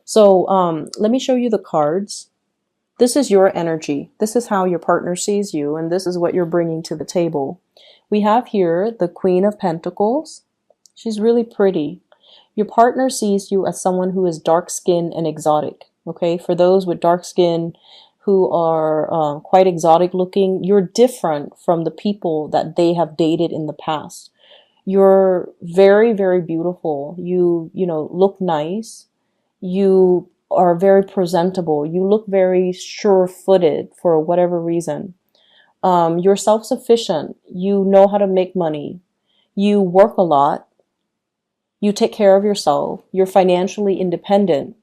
So let me show you the cards. This is your energy. This is how your partner sees you, and this is what you're bringing to the table. We have here the Queen of Pentacles. She's really pretty. Your partner sees you as someone who is dark-skinned and exotic. Okay, for those with dark skin who are quite exotic looking, you're different from the people that they have dated in the past. You're very, very beautiful. You look nice. You are very presentable. You look very sure-footed for whatever reason. You're self-sufficient. You know how to make money. You work a lot. You take care of yourself. You're financially independent.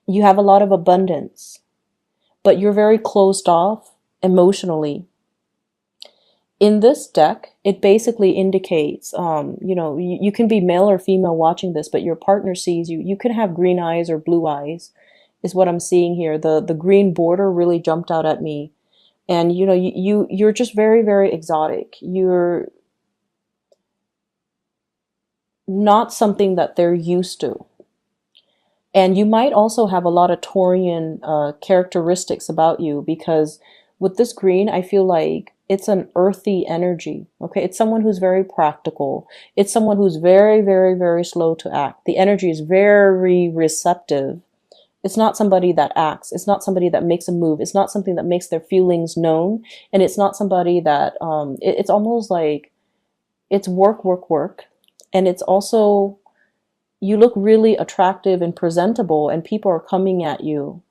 You have a lot of abundance, but you're very closed off emotionally. In this deck, it basically indicates, you can be male or female watching this, but your partner sees you. You can have green eyes or blue eyes, is what I'm seeing here. The green border really jumped out at me. And, you're just very, very exotic. You're not something that they're used to. And you might also have a lot of Taurian characteristics about you, because with this green, I feel like it's an earthy energy. Okay, it's someone who's very practical. It's someone who's very, very, very slow to act. The energy is very receptive. It's not somebody that acts. It's not somebody that makes a move. It's not something that makes their feelings known. And it's not somebody that, it's almost like it's work, work, work. And it's also, you look really attractive and presentable, and people are coming at you,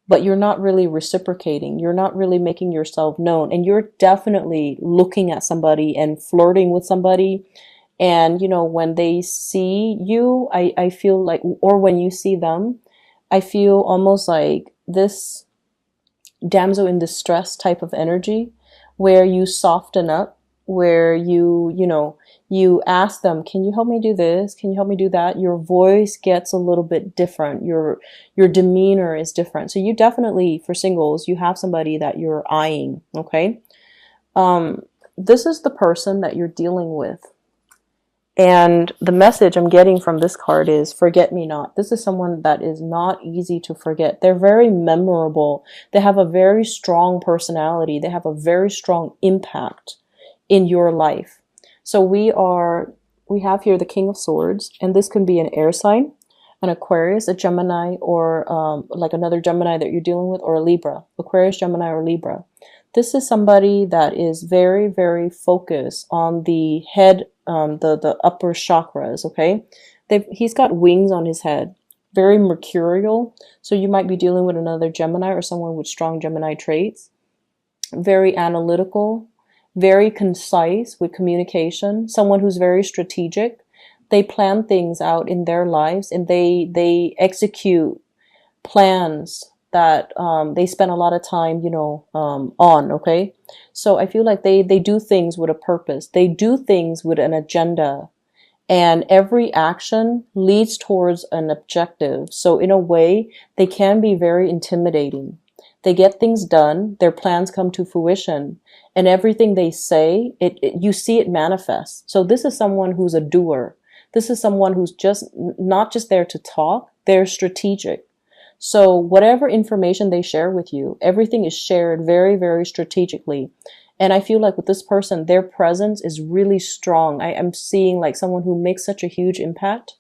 but you're not really reciprocating. You're not really making yourself known. And you're definitely looking at somebody and flirting with somebody. And, when they see you, I feel like, or when you see them, I feel almost like this damsel in distress type of energy, where you soften up, where you ask them, can you help me do this? Can you help me do that? Your voice gets a little bit different. Your demeanor is different. So you definitely, for singles, you have somebody that you're eyeing, okay? This is the person that you're dealing with. And the message I'm getting from this card is forget me not. This is someone that is not easy to forget. They're very memorable. They have a very strong personality. They have a very strong impact in your life. So we have here the King of Swords, and this can be an air sign, an Aquarius, a Gemini, or like another Gemini that you're dealing with, or a Libra, Aquarius, Gemini, or Libra. This is somebody that is very, very focused on the head, the upper chakras, okay? He's got wings on his head, very mercurial. So you might be dealing with another Gemini or someone with strong Gemini traits. Very analytical, very concise with communication, someone who's very strategic. They plan things out in their lives, and they execute plans that they spend a lot of time, on, okay? So I feel like they do things with a purpose. They do things with an agenda, and every action leads towards an objective. So in a way, they can be very intimidating. They get things done, their plans come to fruition, and everything they say, you see it manifest. So this is someone who's a doer. This is someone who's just not just there to talk, they're strategic. So whatever information they share with you, everything is shared very, very strategically. And I feel like with this person, their presence is really strong. I am seeing like someone who makes such a huge impact.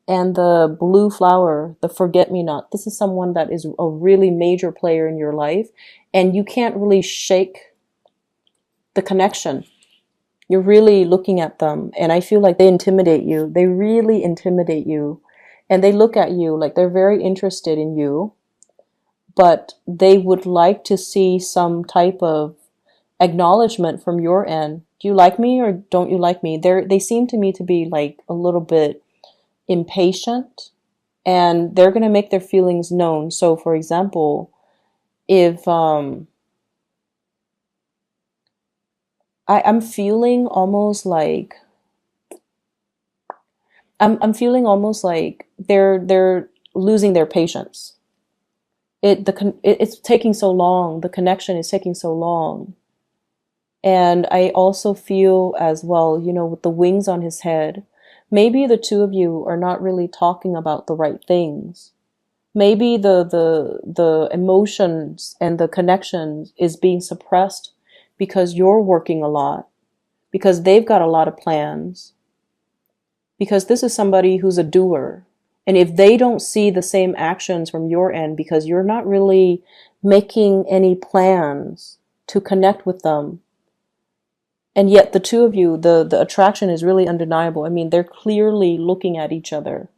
And the blue flower, the forget-me-not, this is someone that is a really major player in your life, and you can't really shake the connection. You're really looking at them, and I feel like they intimidate you. They really intimidate you, and they look at you like they're very interested in you, but they would like to see some type of acknowledgement from your end. Do you like me or don't you like me? They seem to me to be like a little bit impatient, and they're going to make their feelings known. So for example, if I'm feeling almost like I'm feeling almost like they're losing their patience. It's taking so long. The connection is taking so long. And I also feel as well, with the wings on his head, maybe the two of you are not really talking about the right things. Maybe the emotions and the connections is being suppressed because you're working a lot, because they've got a lot of plans, because this is somebody who's a doer. And if they don't see the same actions from your end because you're not really making any plans to connect with them, and yet the two of you, the attraction is really undeniable. I mean, they're clearly looking at each other.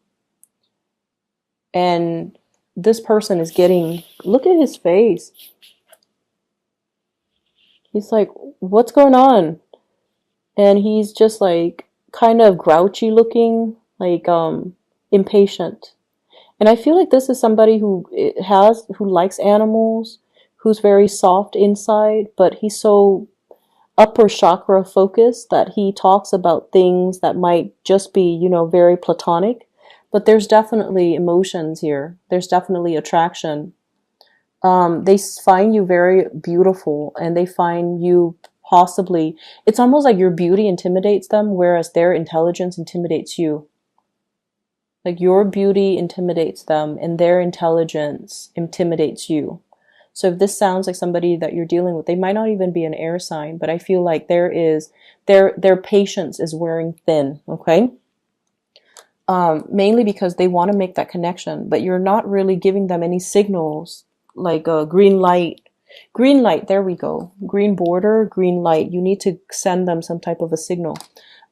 And this person is getting, look at his face. He's like, what's going on? And he's just like kind of grouchy looking, like impatient. And I feel like this is somebody who likes animals, who's very soft inside, but he's so upper chakra focused that he talks about things that might just be, very platonic. But there's definitely emotions here. There's definitely attraction. They find you very beautiful, and they find you possibly, it's almost like your beauty intimidates them, whereas their intelligence intimidates you. Like your beauty intimidates them and their intelligence intimidates you. So if this sounds like somebody that you're dealing with, they might not even be an air sign, but I feel like their patience is wearing thin, okay? Mainly because they want to make that connection, but you're not really giving them any signals, like a green light. Green light, there we go. Green border, green light. You need to send them some type of a signal.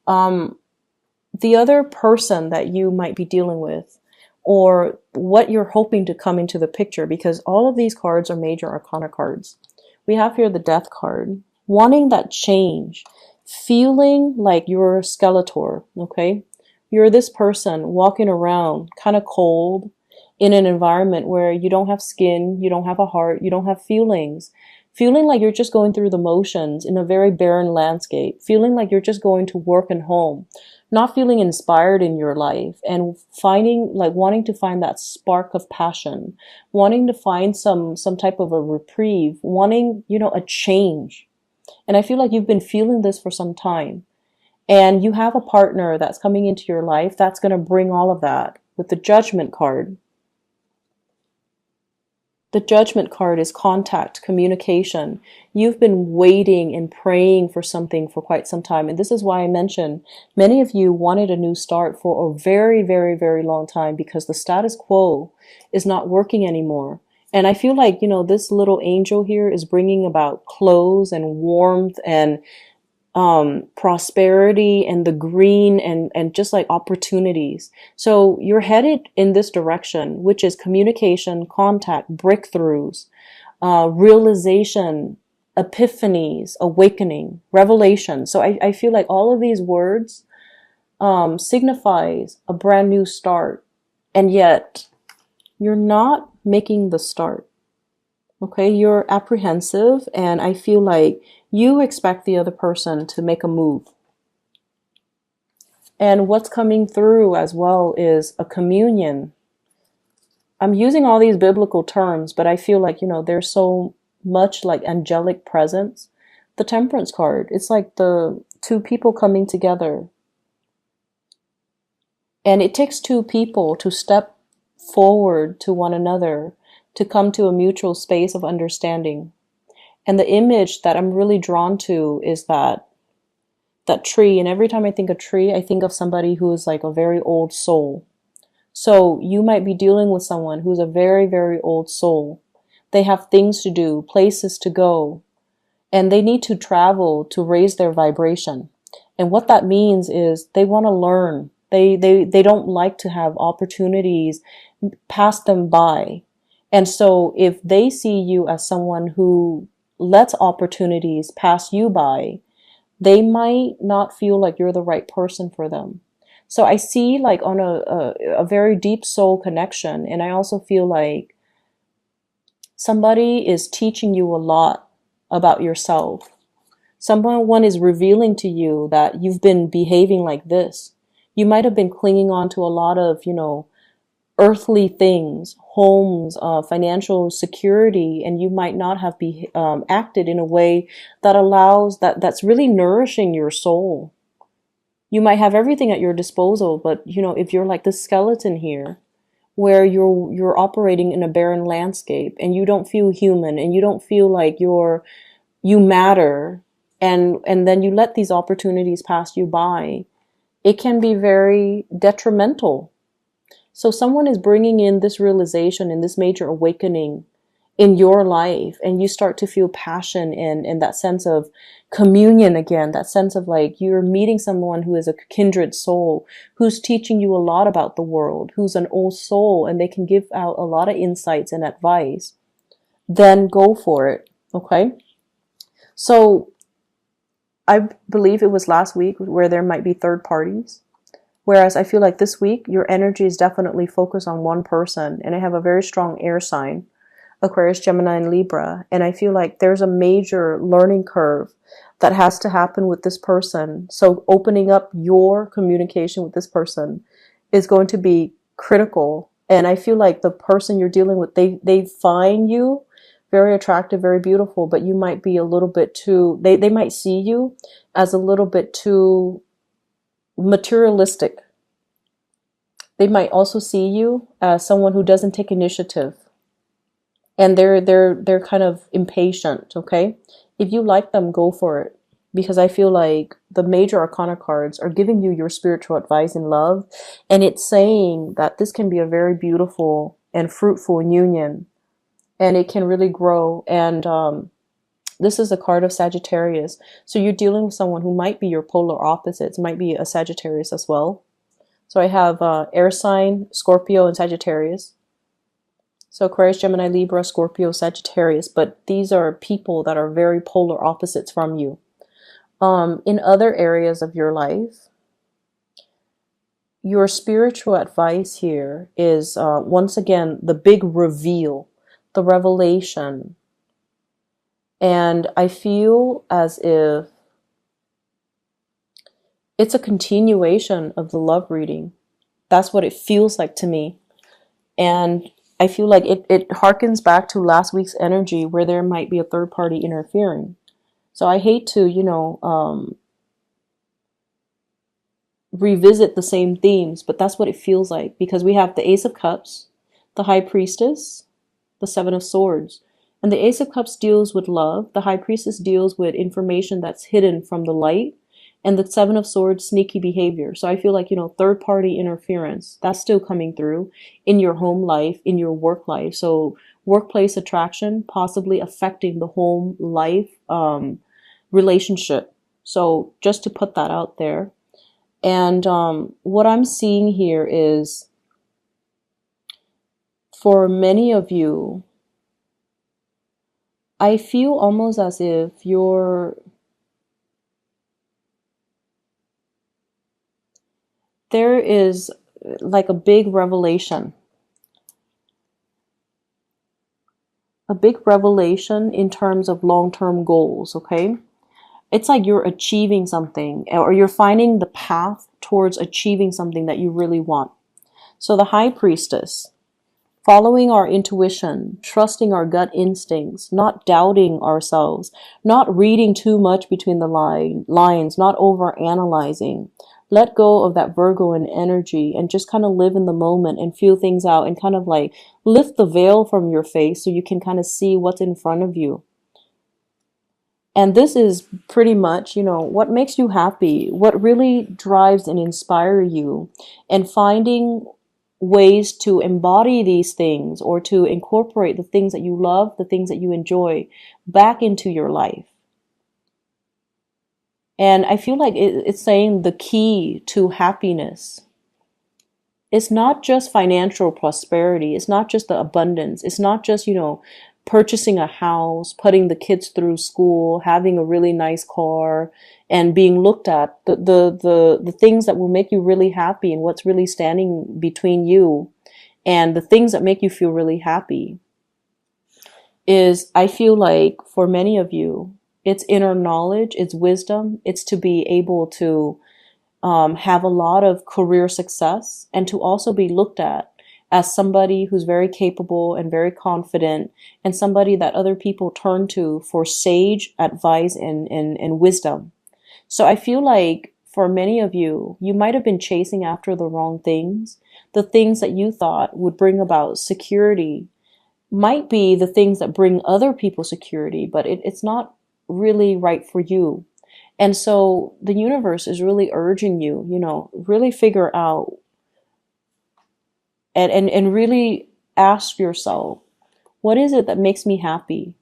The other person that you might be dealing with, or what you're hoping to come into the picture, because all of these cards are major arcana cards. We have here the Death card, wanting that change, feeling like you're a Skeletor, okay? You're this person walking around kind of cold in an environment where you don't have skin, you don't have a heart, you don't have feelings. Feeling like you're just going through the motions in a very barren landscape. Feeling like you're just going to work and home. Not feeling inspired in your life, and wanting to find that spark of passion. Wanting to find some type of a reprieve. Wanting, a change. And I feel like you've been feeling this for some time. And you have a partner that's coming into your life that's going to bring all of that with the Judgment card. The Judgment card is contact, communication. You've been waiting and praying for something for quite some time. And this is why I mentioned many of you wanted a new start for a very, very, very long time, because the status quo is not working anymore. And I feel like, this little angel here is bringing about clothes and warmth and prosperity and the green and just like opportunities. So you're headed in this direction, which is communication, contact, breakthroughs, realization, epiphanies, awakening, revelation. So I feel like all of these words signifies a brand new start, and yet you're not making the start. Okay, you're apprehensive, and I feel like you expect the other person to make a move. And what's coming through as well is a communion. I'm using all these biblical terms, but I feel like, there's so much like angelic presence. The Temperance card, it's like the two people coming together. And it takes two people to step forward to one another to come to a mutual space of understanding. And the image that I'm really drawn to is that tree. And every time I think of tree, I think of somebody who is like a very old soul. So you might be dealing with someone who's a very, very old soul. They have things to do, places to go, and they need to travel to raise their vibration. And what that means is they want to learn. They don't like to have opportunities pass them by. And so if they see you as someone who lets opportunities pass you by, they might not feel like you're the right person for them. So I see like on a very deep soul connection, and I also feel like somebody is teaching you a lot about yourself. Someone is revealing to you that you've been behaving like this. You might have been clinging on to a lot of, earthly things, homes, financial security, and you might not have acted in a way that allows that's really nourishing your soul. You might have everything at your disposal, but if you're like the skeleton here, where you're operating in a barren landscape and you don't feel human and you don't feel like you matter, and then you let these opportunities pass you by, it can be very detrimental. So someone is bringing in this realization and this major awakening in your life, and you start to feel passion and that sense of communion again, that sense of like you're meeting someone who is a kindred soul, who's teaching you a lot about the world, who's an old soul, and they can give out a lot of insights and advice. Then go for it. Okay. So I believe it was last week where there might be third parties. Whereas I feel like this week, your energy is definitely focused on one person. And I have a very strong air sign, Aquarius, Gemini, and Libra. And I feel like there's a major learning curve that has to happen with this person. So opening up your communication with this person is going to be critical. And I feel like the person you're dealing with, they find you very attractive, very beautiful, but you might be a little bit too, they might see you as a little bit too materialistic. They might also see you as someone who doesn't take initiative, and they're kind of impatient. Okay, if you like them, go for it, because I feel like the major arcana cards are giving you your spiritual advice in love, and it's saying that this can be a very beautiful and fruitful union, and it can really grow. And this is a card of Sagittarius. So you're dealing with someone who might be your polar opposites, might be a Sagittarius as well. So I have air sign, Scorpio, and Sagittarius. So Aquarius, Gemini, Libra, Scorpio, Sagittarius. But these are people that are very polar opposites from you. In other areas of your life, your spiritual advice here is, once again, the big reveal, the revelation. And I feel as if it's a continuation of the love reading. That's what it feels like to me. And I feel like it harkens back to last week's energy where there might be a third party interfering. So I hate to, revisit the same themes, but that's what it feels like, because we have the Ace of Cups, the High Priestess, the Seven of Swords. And the Ace of Cups deals with love. The High Priestess deals with information that's hidden from the light. And the Seven of Swords, sneaky behavior. So I feel like, third party interference, that's still coming through in your home life, in your work life. So workplace attraction, possibly affecting the home life relationship. So just to put that out there. And what I'm seeing here is, for many of you, I feel almost as if there is like a big revelation in terms of long-term goals, okay? It's like you're achieving something, or you're finding the path towards achieving something that you really want. So the High Priestess, following our intuition, trusting our gut instincts, not doubting ourselves, not reading too much between the lines, not over-analyzing. Let go of that Virgoan energy and just kind of live in the moment and feel things out, and kind of like lift the veil from your face so you can kind of see what's in front of you. And this is pretty much, what makes you happy, what really drives and inspires you, and finding ways to embody these things, or to incorporate the things that you love, the things that you enjoy, back into your life. And I feel like it's saying the key to happiness. It's not just financial prosperity. It's not just the abundance. It's not just, purchasing a house, putting the kids through school, having a really nice car, and being looked at. The things that will make you really happy, and what's really standing between you and the things that make you feel really happy is, I feel like for many of you, it's inner knowledge, it's wisdom, it's to be able to have a lot of career success, and to also be looked at as somebody who's very capable and very confident, and somebody that other people turn to for sage advice and wisdom. So I feel like for many of you, you might have been chasing after the wrong things. the things that you thought would bring about security might be the things that bring other people security, but it's not really right for you. And so the universe is really urging you, really figure out and really ask yourself, what is it that makes me happy?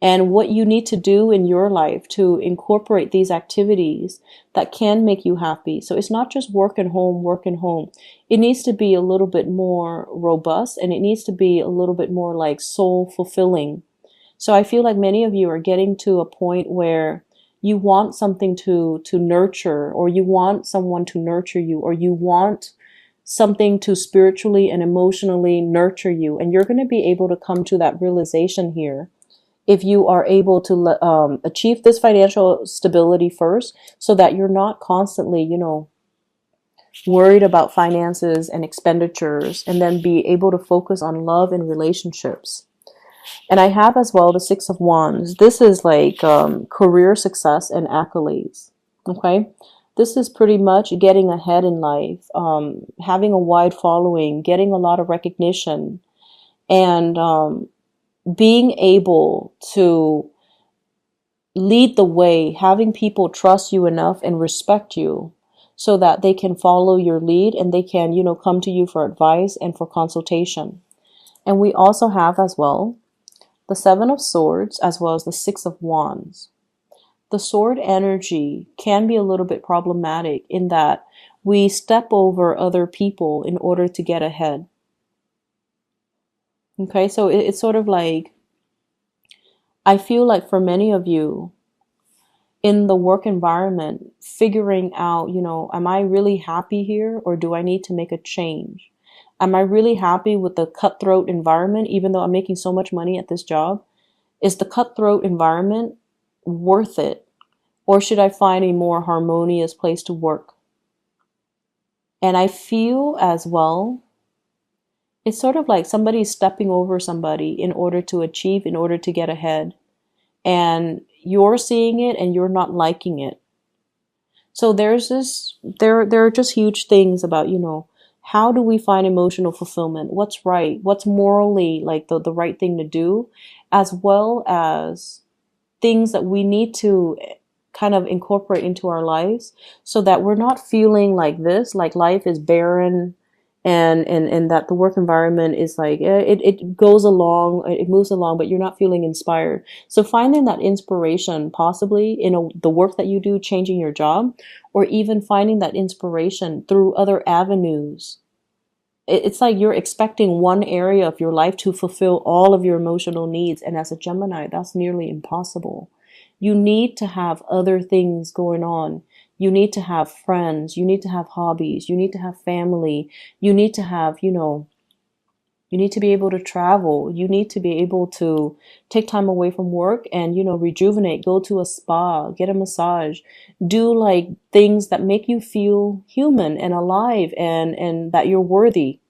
And what you need to do in your life to incorporate these activities that can make you happy. So it's not just work and home, work and home. It needs to be a little bit more robust, and it needs to be a little bit more like soul fulfilling. So I feel like many of you are getting to a point where you want something to nurture, or you want someone to nurture you, or you want something to spiritually and emotionally nurture you. And you're going to be able to come to that realization here if you are able to achieve this financial stability first, so that you're not constantly, worried about finances and expenditures, and then be able to focus on love and relationships. And I have as well the Six of Wands. This is like career success and accolades. Okay. This is pretty much getting ahead in life, having a wide following, getting a lot of recognition, and being able to lead the way, having people trust you enough and respect you so that they can follow your lead, and they can, come to you for advice and for consultation. And we also have as well the Seven of Swords as well as the Six of Wands. The sword energy can be a little bit problematic in that we step over other people in order to get ahead. Okay, so it's sort of like, I feel like for many of you in the work environment, figuring out, am I really happy here, or do I need to make a change? Am I really happy with the cutthroat environment, even though I'm making so much money at this job? Is the cutthroat environment worth it? Or should I find a more harmonious place to work? And I feel as well, it's sort of like somebody's stepping over somebody in order to achieve, in order to get ahead. And you're seeing it and you're not liking it. So there are just huge things about, how do we find emotional fulfillment? What's right? What's morally like the right thing to do, as well as things that we need to kind of incorporate into our lives so that we're not feeling like this, like life is barren, and that the work environment is like, it goes along, it moves along, but you're not feeling inspired. So finding that inspiration possibly in the work that you do, changing your job, or even finding that inspiration through other avenues. It's like you're expecting one area of your life to fulfill all of your emotional needs. And as a Gemini, that's nearly impossible. You need to have other things going on. You need to have friends. You need to have hobbies. You need to have family. You need to have, you need to be able to travel. You need to be able to take time away from work and, rejuvenate, go to a spa, get a massage, do like things that make you feel human and alive, and that you're worthy.